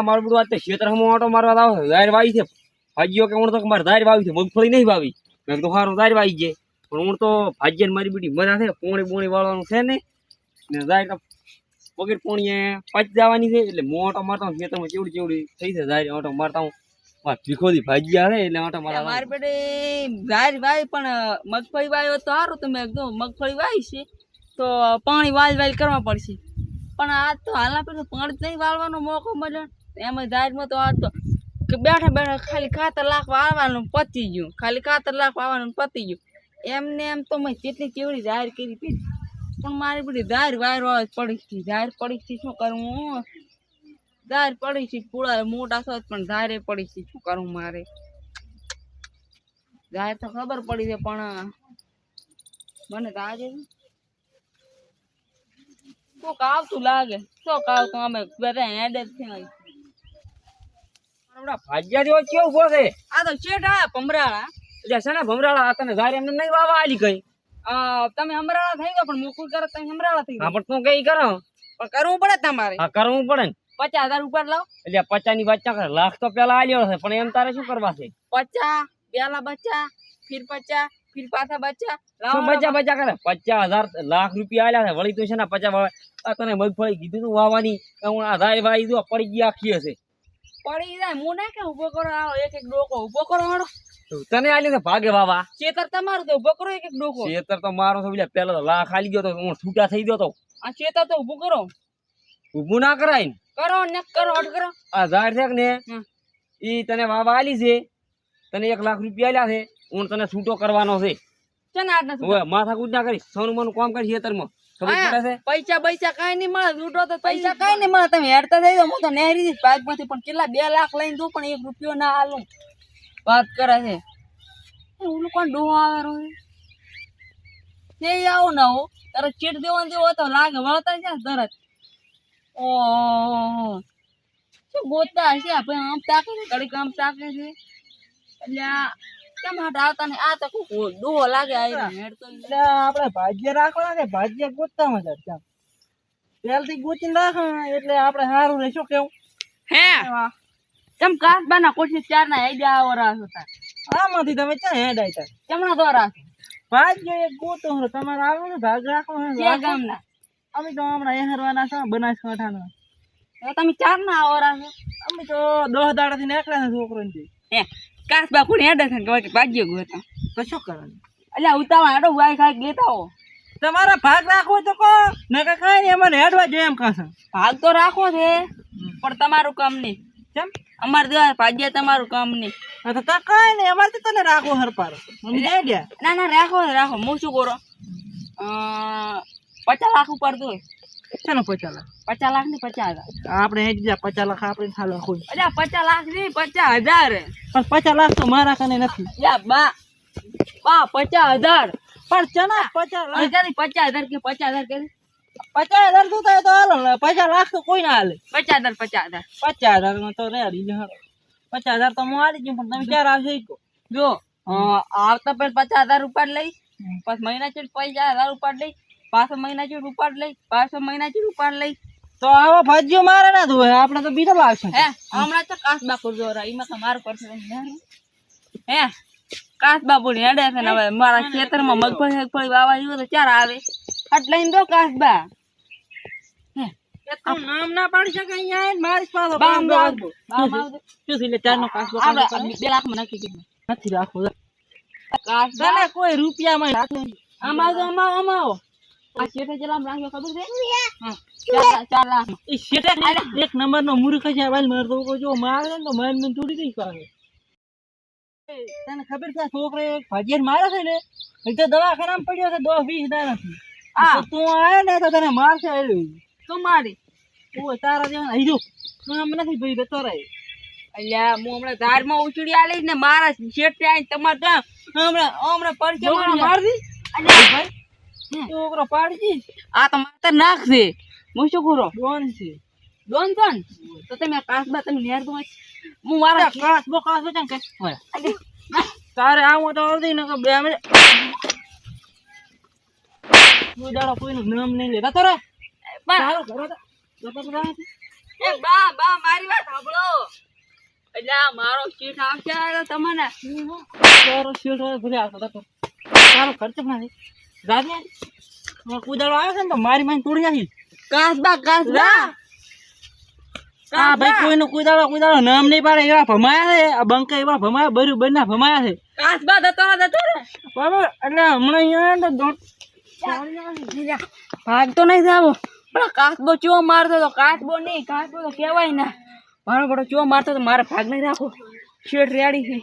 મારું બધું આજ ક્ષેત્રમાં ઓટો મારવા આવો ધાર વાવી છે ભાજીઓ કે હું તો મારે ધાર વાવી છે મગફળી નહીં વાવી મેં તો સારું ધાર વાવી જાય પણ હું તો ભાજીને મારી બધી મજા છે પોણી વાળવાનું છે ને ધાર પગડ પોણીએ પાછી જવાની છે એટલે મોટો મારતા હું ખેતરમાં ચેવડી થઈ છે ધાર ઓટો મારતા હું ભીખોથી ભાજી આવે એટલે ઓટો મારતા મારી બેટે ધાર વાવી પણ મગફળી વાવી તો સારું તમે એકદમ મગફળી વાવી છે તો પાણી વાલ કરવા પડશે પણ આજ તો હાલના પેલું પાણી જ નહીં વાળવાનો મોકો મળ્યો એમાં ધારમાં તો આજ તો કે બેઠા ખાલી ખાતર લાખ વાળવાનું પતી ગયું ખાલી ખાતર લાખ વાળવાનું પતી ગયું એમને એમ તો મેં જેટલી કેવડી ધાર કરી હતી પણ મારી બધી ધાર વાયર પડી છે ધાર પડી છે શું કરવું ધાર પડી છે પૂળા મોટા છો પણ ધારે પડી છે શું કરવું મારે ધાર તો ખબર પડી છે પણ મને તો આજે કોક આવતું લાગે કોક આવતું અમે બધા હેડે જ છે ભાજ્યા જેવો કેવું બોલે આ તો શેઠ આયા ભમરાળા એટલે છે ને ભમરાળા તને ધાર એમને નહીં વાવા આલી કઈ તમે અમરાળા થઈ ગયો પણ મોકુલ કરો તમે અમરાળા થઈ હા પણ તું કઈ કરો પણ કરવું પડે તમારે હા કરવું પડે ને 50,000 ઉપર લાવ એટલે 50 ની બચ્ચા કરે લાખ તો પેલા આલ્યો છે પણ એમ તારે શું કરવા છે 50 પેલા બચ્ચા ફિર 50 ફિર પાછા બચ્ચા શું બચ્ચા કરે 50,000 લાખ રૂપિયા આલ્યા છે વળી તો છે ને 50 આ તને મગફળી કીધું તું વાવાની હું આ ધાર વાવી દો પડી ગઈ આખી હશે પડી જાય હું ના કે ઉભો કરો આવો એક ડોકો ઉભો કરો હાડો તને આલી છે ભાગે વાવા ખેતર તમારું તો ઉભો કરો એક ડોકો ખેતર તો મારો છે પેલા તો લાખ આલી ગયો તો હું છૂટા થઈ ગયો તો આ ખેતર તો ઉભું કરો ઊભું ના કરાય ને કરો ને કરો હટ કરો આ ધાર છે ને ઈ તને વાવા આલી છે તને 1 લાખ રૂપિયા આલ્યા છે હું તને છૂટો કરવાનો છે ચના આટના ઓય માથા કૂદ ના કરી સોનું મનું કામ કરી ખેતરમાં ખબર પડે છે પૈસા કાઈ નહીં મળે લૂંટો તો પૈસા કાઈ નહીં મળે તમે હેડતા થઈ જાવ હું તો નહેરી દઈશ ભાગમાંથી પણ કેટલા 2 લાખ લઈને દઉં પણ 1 રૂપિયો ના આલું વાત કરે છે ઓલું કોણ ડોહો આવે રહ્યો છે આવો ના હો તારે ચીટ દેવાનું જેવો તો લાગે વળતા છે તરત ઓહો શું ગોતતા હશે આપણે આમ તાકે છે ઘડીક આમ તાકે છે એટલે કેમ હાટ આવતા ને આ તો ડોહો લાગે આયરા હેડતો એટલે આપણે ભાગ્ય રાખવાના કે ભાગ્ય ગોતતા મજા ત્યાં પહેલથી ગોતીને રાખો એટલે આપણે સારું રહેશું કેવું હે કેમ કાસબાના કોશિશ 4 ના આઈડિયા આવરા હતા આમાંથી તમે ક્યાં હેડ આઈતા કેમના દોરા ભાગ્ય એક ગોતો તમારે આવે ને ભાગ રાખો કે ગામના અમે તો હમણાં એહરવાના છે બનાસકાંઠાના તમે 4 ના આવરા છો અમે તો 10 દાડાથી નીકળ્યા છે છોકરોને હે કાસબા કોણ હેડે છે કે ભાગ્ય ગોતા તો શું કરવાનું એટલે ઉતાવળ હેડો વાય ખાઈ લેતા હો તમારા ભાગ રાખવો તો કો નકા કાઈ નહીં અમારે હેડવા જોઈએ એમ કાસે ભાગ તો રાખો છે પણ તમારું કામ નહીં કેમ અમાર દેવા ભાગ્ય તમારું કામ નહીં તો તા કાઈ નહીં અમારે તો તને રાખવો હરપાર સમજાય ગયા ના રાખો હું શું કરો 50 લાખ ઉપર દો ચાલો 50 લાખ 50 લાખ ને 50,000 આપણે હેડી જા 50 લાખ આપણે ખાલો કોઈ એટલે 50 લાખ નહીં 50,000 પણ 50 લાખ તો મારા કને નથી યા બા 50,000 પણ ચના 50 લાખ 50,000 કે 50,000 કે 50,000 તો થાય તો હાલો 50 લાખ તો કોઈ ના હાલે 50,000 50,000 માં તો રેડી જ હાલો 50,000 તો હું આલી જઉં પણ તમે ક્યારે આવશો ઈ કહો જો આવતા પેલા 50,000 ઉપાડ લઈ પછી મહિના ચીડ 50,000 ઉપાડ લઈ પાછો મહિના ચીડ ઉપાડ લઈ પાછો મહિના ચીડ ઉપાડ લઈ તો આવો ભાજીઓ મારે ના ધોય આપણે તો બીજો લાવશે હે હમણાં તો કાસબા કરજો એમાં તમારું પડશે હે કાસબા પૂરી હેડે છે ને હવે મારા ખેતરમાં મગફળી વાવા જેવું તો ચાર આવે અટ લઈને દો કાસબા નામ ના પાડી શકે અહીંયા મારી પાસે બામ શું છે ચાર નો કાસબો 2 લાખ માં નક્કી કીધું નથી રાખો કાસબા કોઈ રૂપિયામાં રાખો આમાં આ શેઠે જલામ રાખ્યો ખબર છે હા 4 લાખ એ શેઠે એક નંબર નો મૂર્ખ છે વાલ મારતો જો મારે ને તો મન થોડી દઈ કરે તને ખબર છે છોકરો એક ભાજીર મારે છે ને એક તો દવાખાનામાં પડ્યો છે 10-20 દાડા થી આ તું આયો ને તો તને મારશે એલું તું મારી ઓ તારા જેવા આઈ જો કામ નથી ભઈ જતો રહે અલ્યા હું હમણાં ધારમાં ઉછળી આલી ને મારા શેઠે આઈ તમાર તો હમણાં પરચે મારદી અલ્યા ભાઈ છોકરો પાડી આ તો માતર નાખશે હું શું કરું ડોન છે ડોન તો તમે કાસબા તમે નેર દો હું મારા કાસબો ચાં કે તારે આવું તો અડધી ન કે 2 મિનિટ કોઈ દાડો કોઈનું નામ નહીં લેતા તો રે પણ ચાલો ઘરે તો એ બા બા મારી વાત સાંભળો એટલે આ મારો ચીઠ આવશે તો તમને તારો શેઠ હોય ભલે આવતો હતો. તારો ખર્ચ ના થાય. રાતે કુદાડો આવ્યો છે ને તો મારી મારી તોડી નાખી. કાસબા આ ભાઈ કોઈનો કુદાડો નામ નહીં પાડે એવા ભમાયા છે. આ બંકા એવા ભમાયા બરોબર ના ભમાયા છે. કાસબા જતો રે બરાબર એટલે હમણાં અહીંયા તો ભાગતો નહીં જાવો પણ કાસબો ચો મારતો તો કાસબો નહીં કાસબો તો કહેવાય ના મારો બડો ચો મારતો તો મારે ભાગ નહીં રાખો શેઠ રેડી છે